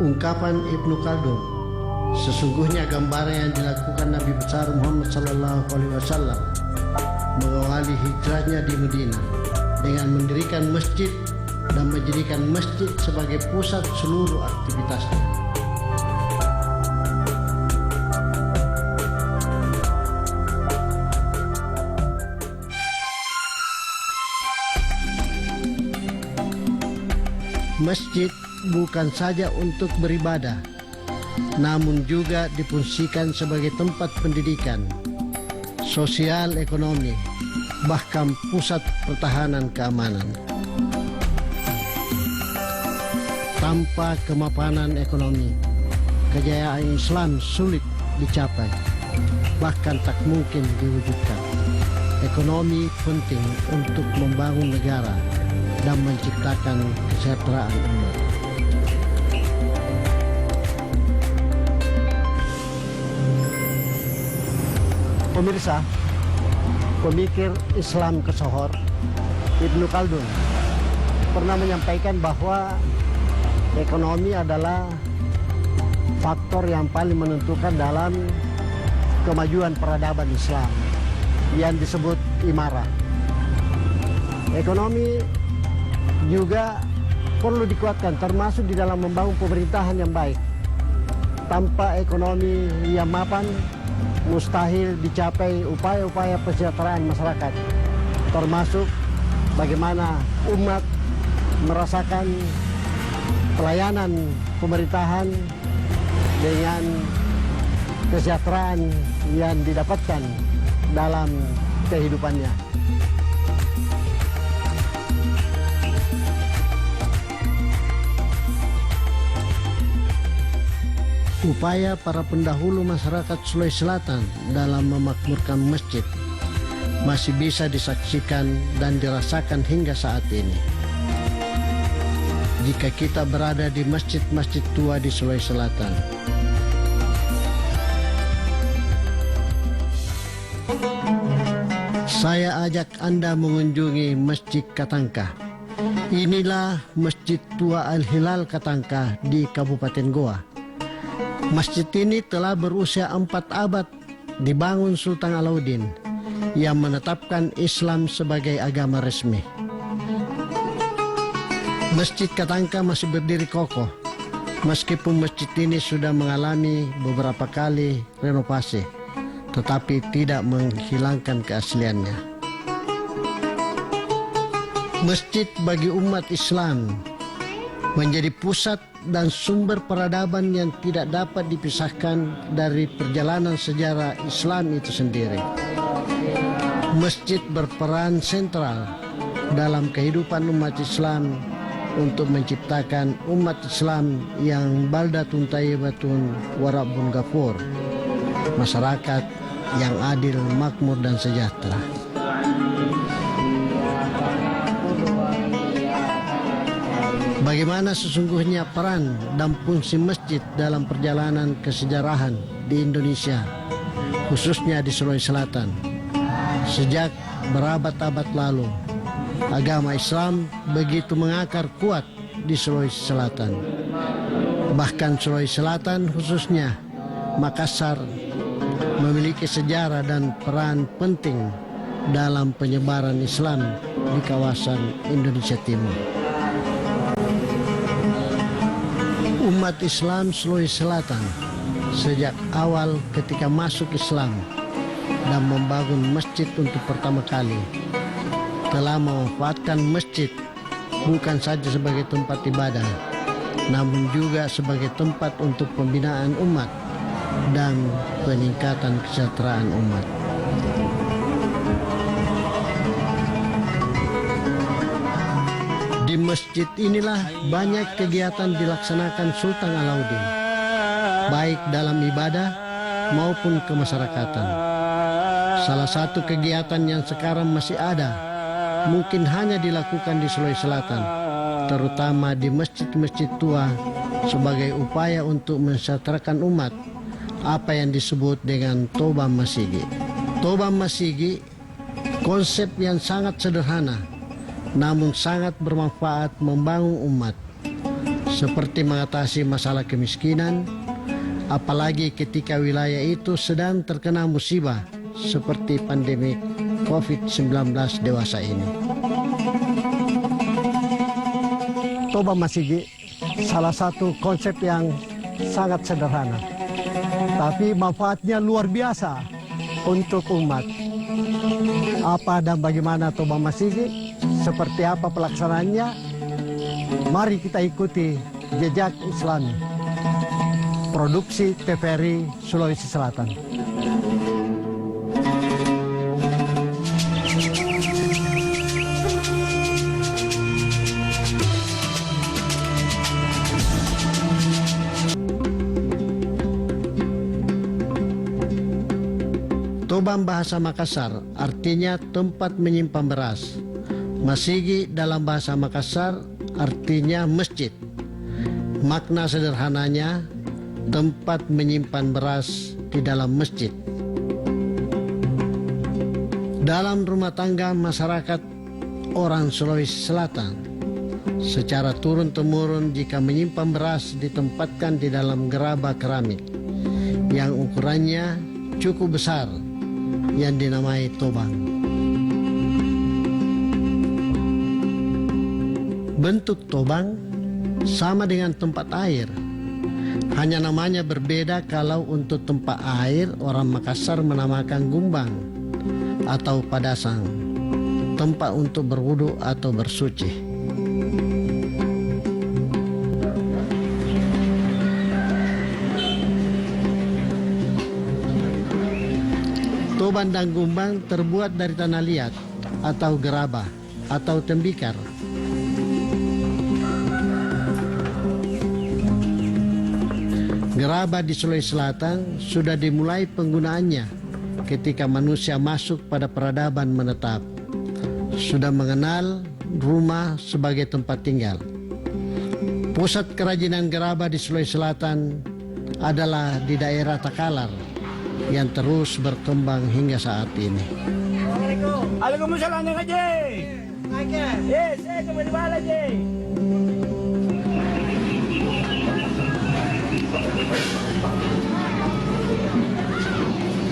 Ungkapan Ibnu Khaldun, sesungguhnya gambaran yang dilakukan Nabi besar Muhammad SAW mengawali hijrahnya di Madinah dengan mendirikan masjid dan menjadikan masjid sebagai pusat seluruh aktivitasnya. Masjid bukan saja untuk beribadah, namun juga difungsikan sebagai tempat pendidikan, sosial ekonomi, bahkan pusat pertahanan keamanan. Tanpa kemapanan ekonomi, kejayaan Islam sulit dicapai, bahkan tak mungkin diwujudkan. Ekonomi penting untuk membangun negara dan menciptakan kesejahteraan umat. Pemirsa, pemikir Islam kesohor Ibnu Khaldun pernah menyampaikan bahwa ekonomi adalah faktor yang paling menentukan dalam kemajuan peradaban Islam yang disebut imarah. Ekonomi juga perlu dikuatkan, termasuk di dalam membangun pemerintahan yang baik. Tanpa ekonomi yang mapan, mustahil dicapai upaya-upaya kesejahteraan masyarakat, termasuk bagaimana umat merasakan pelayanan pemerintahan dengan kesejahteraan yang didapatkan dalam kehidupannya. Upaya para pendahulu masyarakat Sulawesi Selatan dalam memakmurkan masjid masih bisa disaksikan dan dirasakan hingga saat ini. Jika kita berada di masjid-masjid tua di Sulawesi Selatan, saya ajak Anda mengunjungi Masjid Katangka. Inilah Masjid Tua Al-Hilal Katangka di Kabupaten Goa. Masjid ini telah berusia 4 abad, dibangun Sultan Alauddin yang menetapkan Islam sebagai agama resmi. Masjid Katangka masih berdiri kokoh, meskipun masjid ini sudah mengalami beberapa kali renovasi, tetapi tidak menghilangkan keasliannya. Masjid bagi umat Islam menjadi pusat dan sumber peradaban yang tidak dapat dipisahkan dari perjalanan sejarah Islam itu sendiri. Masjid berperan sentral dalam kehidupan umat Islam untuk menciptakan umat Islam yang baldatun thayyibatun wa rabbun ghafur, masyarakat yang adil, makmur dan sejahtera. Bagaimana sesungguhnya peran dan fungsi masjid dalam perjalanan kesejarahan di Indonesia, khususnya di Sulawesi Selatan? Sejak berabad-abad lalu, agama Islam begitu mengakar kuat di Sulawesi Selatan. Bahkan Sulawesi Selatan, khususnya Makassar, memiliki sejarah dan peran penting dalam penyebaran Islam di kawasan Indonesia Timur. Umat Islam Sulawesi Selatan sejak awal ketika masuk Islam dan membangun masjid untuk pertama kali telah memanfaatkan masjid bukan saja sebagai tempat ibadah, namun juga sebagai tempat untuk pembinaan umat dan peningkatan kesejahteraan umat. Di masjid inilah banyak kegiatan dilaksanakan Sultan Alauddin, baik dalam ibadah maupun kemasyarakatan. Salah satu kegiatan yang sekarang masih ada, mungkin hanya dilakukan di Sulawesi Selatan, terutama di masjid-masjid tua, sebagai upaya untuk mensejahterakan umat, apa yang disebut dengan Toba Masigi. Toba Masigi, konsep yang sangat sederhana, namun sangat bermanfaat membangun umat. seperti mengatasi masalah kemiskinan, apalagi ketika wilayah itu sedang terkena musibah seperti pandemi COVID-19 dewasa ini. Toba Masigi salah satu konsep yang sangat sederhana, tapi manfaatnya luar biasa untuk umat. Apa dan bagaimana Toba Masigi, seperti apa pelaksanaannya, mari kita ikuti jejak Islami. Produksi TVRI Sulawesi Selatan. Toban bahasa Makassar artinya tempat menyimpan beras. Masigi dalam bahasa Makassar artinya masjid. Makna sederhananya tempat menyimpan beras di dalam masjid. Dalam rumah tangga masyarakat orang Sulawesi Selatan, secara turun-temurun jika menyimpan beras ditempatkan di dalam gerabah keramik yang ukurannya cukup besar, yang dinamai tobang. Bentuk tobang sama dengan tempat air, hanya namanya berbeda. Kalau untuk tempat air, orang Makassar menamakan gumbang atau padasang, tempat untuk berwudu atau bersuci. Toban dan gumbang terbuat dari tanah liat atau gerabah atau tembikar. Gerabah di Sulawesi Selatan sudah dimulai penggunaannya ketika manusia masuk pada peradaban menetap, sudah mengenal rumah sebagai tempat tinggal. Pusat kerajinan gerabah di Sulawesi Selatan adalah di daerah Takalar, yang terus berkembang hingga saat ini. Waalaikumsalam Haji. Yes, saya kembali balik Haji.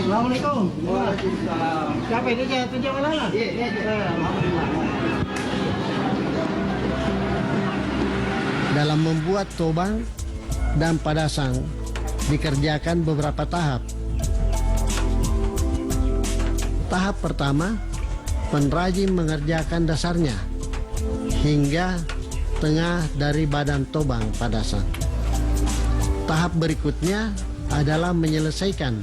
Assalamualaikum. Waalaikumsalam. Siapa ini je? Tunjuk mana lah? Iya. Dalam membuat tobang dan padasang dikerjakan beberapa tahap. Tahap pertama, pengrajin mengerjakan dasarnya hingga tengah dari badan tobang padasang. Tahap berikutnya adalah menyelesaikan,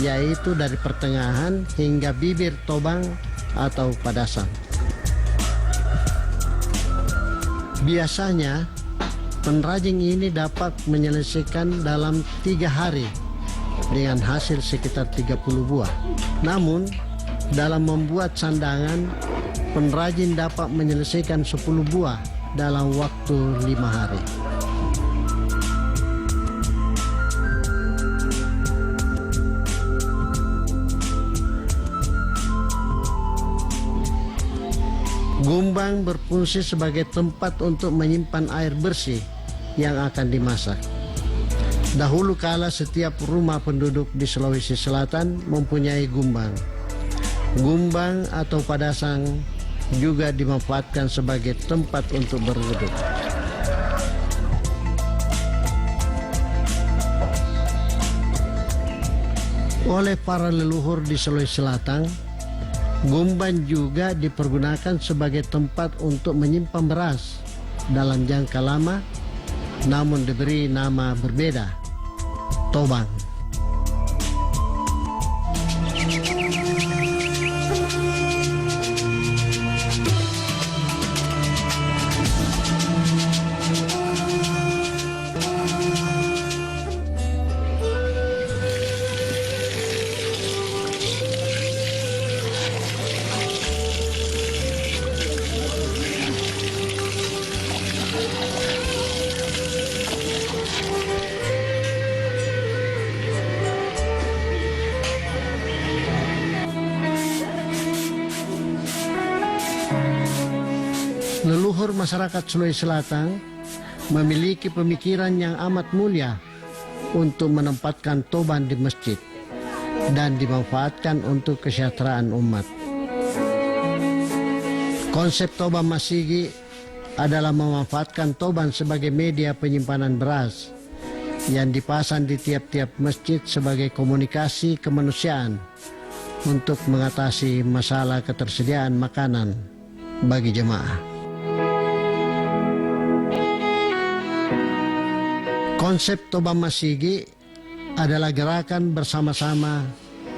yaitu dari pertengahan hingga bibir tobang atau padasang. Biasanya pengrajin ini dapat menyelesaikan dalam 3 hari dengan hasil sekitar 30 buah. Namun dalam membuat sandangan, pengrajin dapat menyelesaikan 10 buah dalam waktu 5 hari. Gumbang berfungsi sebagai tempat untuk menyimpan air bersih yang akan dimasak. Dahulu kala setiap rumah penduduk di Sulawesi Selatan mempunyai gumbang. Gumbang atau padasang juga dimanfaatkan sebagai tempat untuk berwudu. Oleh para leluhur di Sulawesi Selatan, gumbang juga dipergunakan sebagai tempat untuk menyimpan beras dalam jangka lama, namun diberi nama berbeda, tobang. Leluhur masyarakat Sulawesi Selatan memiliki pemikiran yang amat mulia untuk menempatkan toban di masjid dan dimanfaatkan untuk kesejahteraan umat. Konsep Toban Masigi adalah memanfaatkan toban sebagai media penyimpanan beras yang dipasang di tiap-tiap masjid sebagai komunikasi kemanusiaan untuk mengatasi masalah ketersediaan makanan bagi jemaah. Konsep Toban Masigi adalah gerakan bersama-sama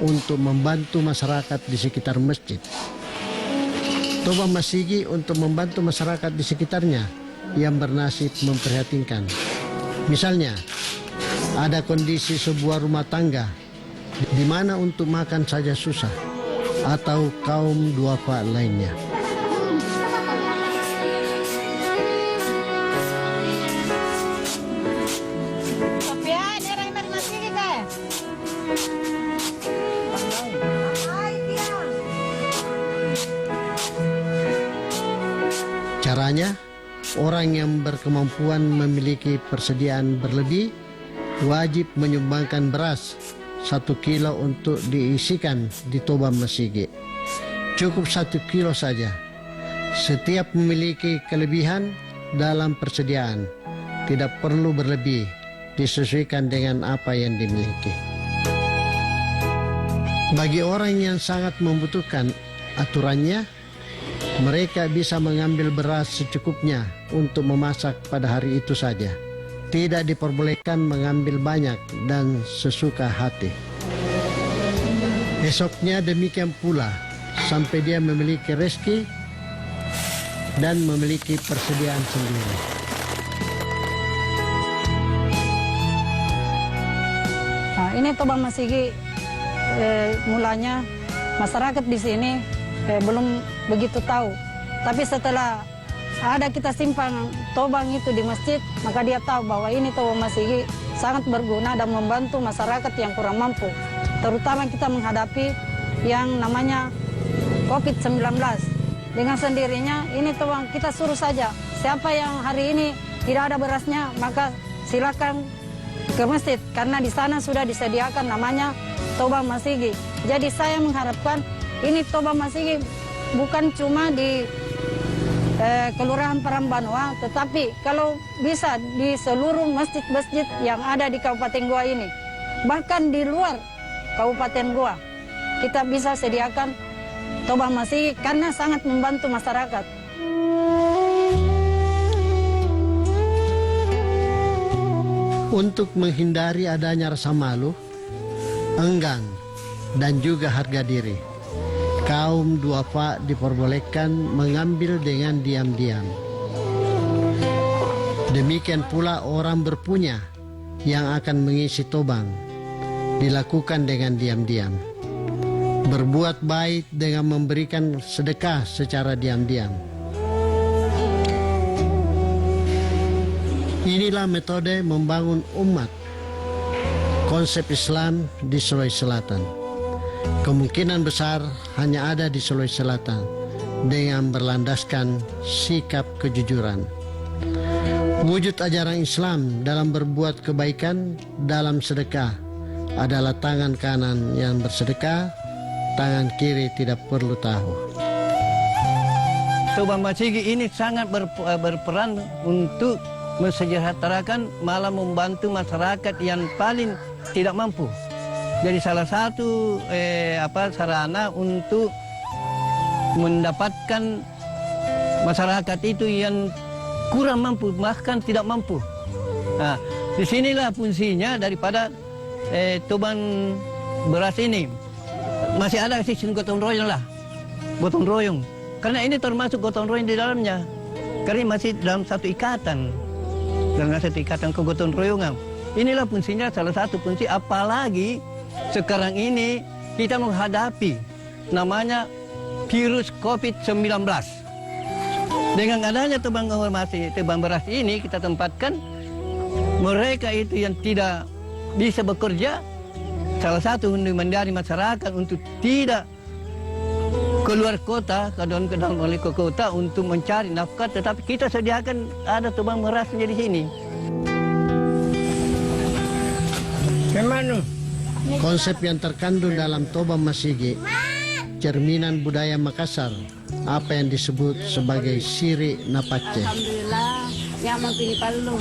untuk membantu masyarakat di sekitar masjid. Toban Masigi untuk membantu masyarakat di sekitarnya yang bernasib memprihatinkan. Misalnya, ada kondisi sebuah rumah tangga di mana untuk makan saja susah, atau kaum duafa lainnya. Caranya, orang yang berkemampuan memiliki persediaan berlebih wajib menyumbangkan beras 1 kilo untuk diisikan di Toban Masigi. Cukup 1 kilo saja. Setiap memiliki kelebihan dalam persediaan, tidak perlu berlebih, disesuaikan dengan apa yang dimiliki. Bagi orang yang sangat membutuhkan aturannya, mereka bisa mengambil beras secukupnya untuk memasak pada hari itu saja. Tidak diperbolehkan mengambil banyak dan sesuka hati. Esoknya demikian pula sampai dia memiliki rezeki dan memiliki persediaan sendiri. Nah, ini Toban Masigi mulanya masyarakat di sini belum begitu tahu. Tapi setelah ada kita simpang Toban itu di masjid, maka dia tahu bahwa ini Toban Masigi sangat berguna dan membantu masyarakat yang kurang mampu. Terutama kita menghadapi yang namanya COVID-19. Dengan sendirinya ini Toban kita suruh saja. Siapa yang hari ini tidak ada berasnya, maka silakan ke masjid. Karena di sana sudah disediakan namanya Toban Masigi. Jadi saya mengharapkan ini Toban Masigi bukan cuma di Kelurahan Parambanua, tetapi kalau bisa di seluruh masjid-masjid yang ada di Kabupaten Goa ini, bahkan di luar Kabupaten Goa, kita bisa sediakan Toban Masigi karena sangat membantu masyarakat. Untuk menghindari adanya rasa malu, enggan, dan juga harga diri, kaum duafa diperbolehkan mengambil dengan diam-diam. Demikian pula orang berpunya yang akan mengisi toban, dilakukan dengan diam-diam. Berbuat baik dengan memberikan sedekah secara diam-diam. Inilah metode membangun umat, konsep Islam di Sulawesi Selatan. Kemungkinan besar hanya ada di Sulawesi Selatan dengan berlandaskan sikap kejujuran. Wujud ajaran Islam dalam berbuat kebaikan dalam sedekah adalah tangan kanan yang bersedekah, tangan kiri tidak perlu tahu. Toban Masigi ini sangat berperan untuk mensejahterakan, malah membantu masyarakat yang paling tidak mampu. Jadi salah satu sarana untuk mendapatkan masyarakat itu yang kurang mampu, bahkan tidak mampu. Nah, disinilah fungsinya daripada toban beras ini. Masih ada sistem gotong royong lah, gotong royong. Karena ini termasuk gotong royong di dalamnya. Karena masih dalam satu ikatan. Dalam satu ikatan kegotong royongan. Inilah fungsinya, salah satu fungsi, apalagi sekarang ini kita menghadapi namanya virus COVID-19. Dengan adanya toban beras ini kita tempatkan mereka itu yang tidak bisa bekerja, salah satu untuk menghindari masyarakat untuk tidak keluar kota, kadang-kadang oleh ke kota untuk mencari nafkah, tetapi kita sediakan ada tubang berasnya di sini. Kemana? Konsep yang terkandung dalam Toba Masigi, cerminan budaya Makassar, apa yang disebut sebagai Siri Napace. Alhamdulillah, ya mampini palu.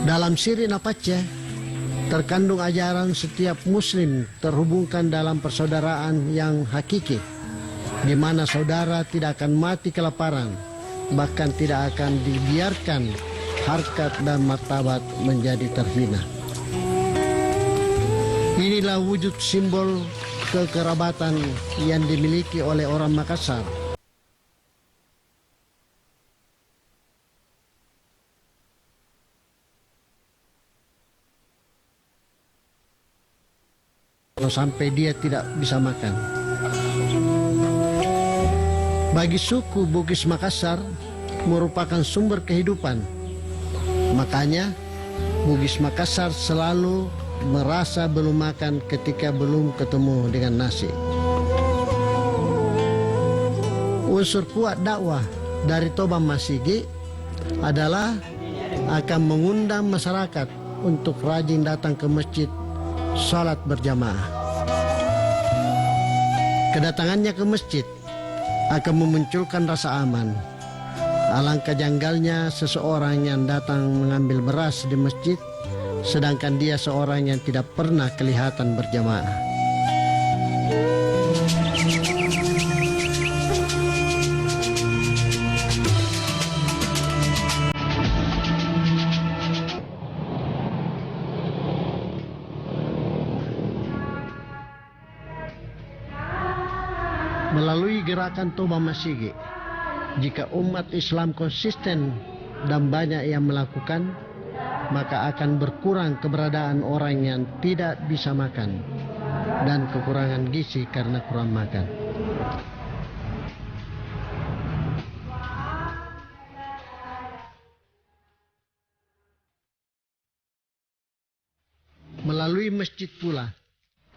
Dalam Siri Napace, terkandung ajaran setiap muslim terhubungkan dalam persaudaraan yang hakiki, di mana saudara tidak akan mati kelaparan, bahkan tidak akan dibiarkan harkat dan martabat menjadi terhina. Inilah wujud simbol kekerabatan yang dimiliki oleh orang Makassar. Kalau sampai dia tidak bisa makan. Bagi suku Bugis Makassar merupakan sumber kehidupan. Makanya Bugis Makassar selalu merasa belum makan ketika belum ketemu dengan nasi. Unsur kuat dakwah dari Toba Masigi adalah akan mengundang masyarakat untuk rajin datang ke masjid salat berjamaah. Kedatangannya ke masjid akan memunculkan rasa aman. Alangkah janggalnya seseorang yang datang mengambil beras di masjid, sedangkan dia seorang yang tidak pernah kelihatan berjamaah. Melalui gerakan Toba Masigi, jika umat Islam konsisten dan banyak yang melakukan, maka akan berkurang keberadaan orang yang tidak bisa makan dan kekurangan gizi karena kurang makan. Melalui masjid pula,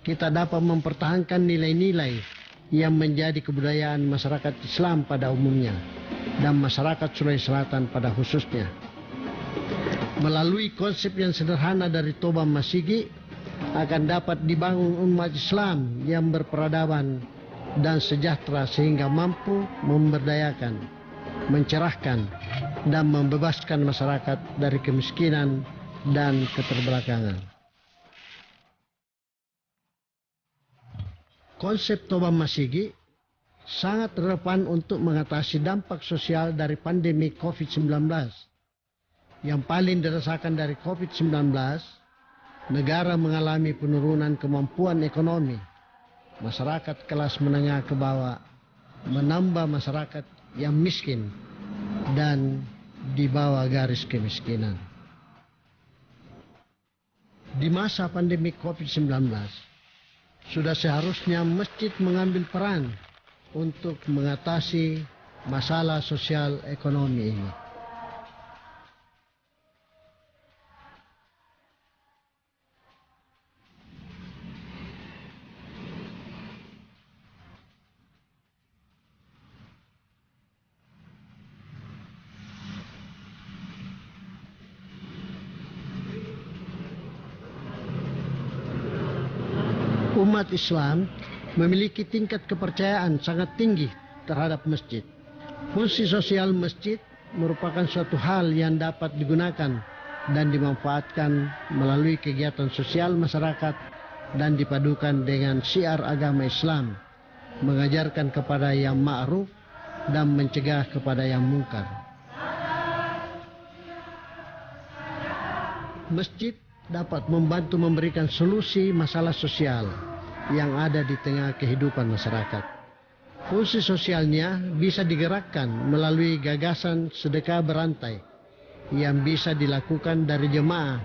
kita dapat mempertahankan nilai-nilai yang menjadi kebudayaan masyarakat Islam pada umumnya dan masyarakat Sulawesi Selatan pada khususnya. Melalui konsep yang sederhana dari Toba Masigi akan dapat dibangun umat Islam yang berperadaban dan sejahtera sehingga mampu memberdayakan, mencerahkan, dan membebaskan masyarakat dari kemiskinan dan keterbelakangan. Konsep Toba Masigi sangat relevan untuk mengatasi dampak sosial dari pandemi COVID-19. Yang paling dirasakan dari COVID-19, negara mengalami penurunan kemampuan ekonomi. Masyarakat kelas menengah ke bawah menambah masyarakat yang miskin dan di bawah garis kemiskinan. Di masa pandemi COVID-19, sudah seharusnya masjid mengambil peran untuk mengatasi masalah sosial ekonomi ini. Umat Islam memiliki tingkat kepercayaan sangat tinggi terhadap masjid. Fungsi sosial masjid merupakan suatu hal yang dapat digunakan dan dimanfaatkan melalui kegiatan sosial masyarakat dan dipadukan dengan syiar agama Islam, mengajarkan kepada yang ma'ruf dan mencegah kepada yang mungkar. Masjid dapat membantu memberikan solusi masalah sosial yang ada di tengah kehidupan masyarakat. Fungsi sosialnya bisa digerakkan melalui gagasan sedekah berantai yang bisa dilakukan dari jemaah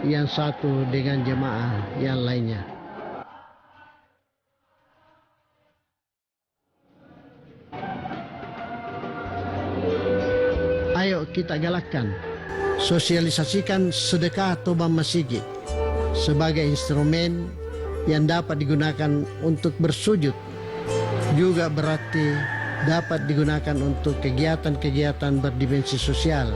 yang satu dengan jemaah yang lainnya. Ayo kita galakkan, sosialisasikan sedekah Toba Masigi sebagai instrumen yang dapat digunakan untuk bersujud juga berarti dapat digunakan untuk kegiatan-kegiatan berdimensi sosial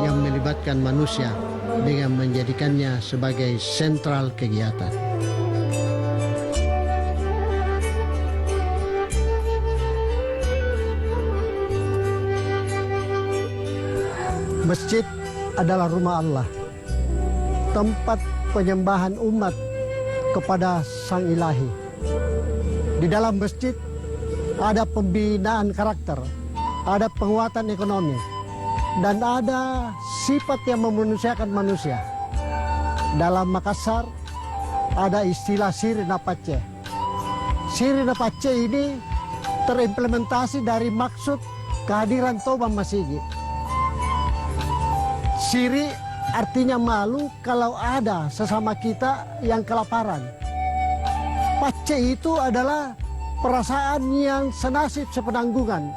yang melibatkan manusia dengan menjadikannya sebagai sentral kegiatan. Masjid adalah rumah Allah, tempat penyembahan umat kepada Sang Ilahi. Di dalam masjid ada pembinaan karakter, ada penguatan ekonomi, dan ada sifat yang memanusiakan manusia. Dalam Makassar ada istilah Siri Napace. Siri Napace ini terimplementasi dari maksud kehadiran Toba Masigi. Siri artinya malu kalau ada sesama kita yang kelaparan. Pace itu adalah perasaan yang senasib sepenanggungan.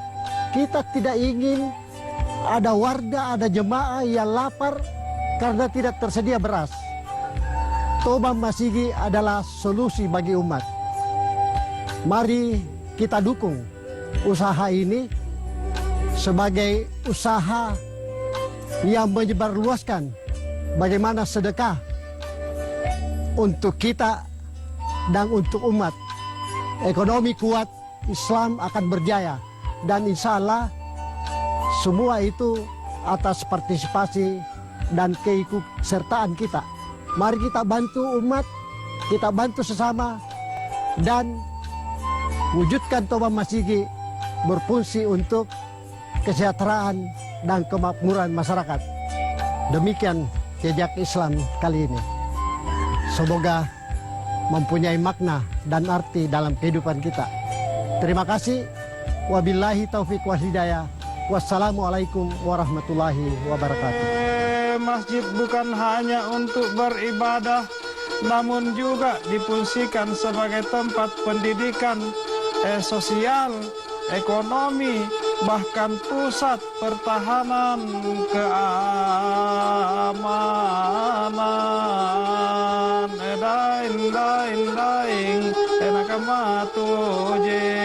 Kita tidak ingin ada warga, ada jemaah yang lapar karena tidak tersedia beras. Toba Masigi adalah solusi bagi umat. Mari kita dukung usaha ini sebagai usaha yang menyebarluaskan bagaimana sedekah untuk kita dan untuk umat. Ekonomi kuat, Islam akan berjaya, dan insya Allah semua itu atas partisipasi dan keikutsertaan kita. Mari kita bantu umat, kita bantu sesama, dan wujudkan Toba Masigi berfungsi untuk kesejahteraan dan kemakmuran masyarakat. Demikian jejak Islam kali ini. Semoga mempunyai makna dan arti dalam kehidupan kita. Terima kasih. Wabillahi taufiq wal hidayah. Wassalamualaikum warahmatullahi wabarakatuh. Masjid bukan hanya untuk beribadah, namun juga difungsikan sebagai tempat pendidikan, sosial, ekonomi, bahkan pusat pertahanan keamanan. Daing daing daing enakamatu je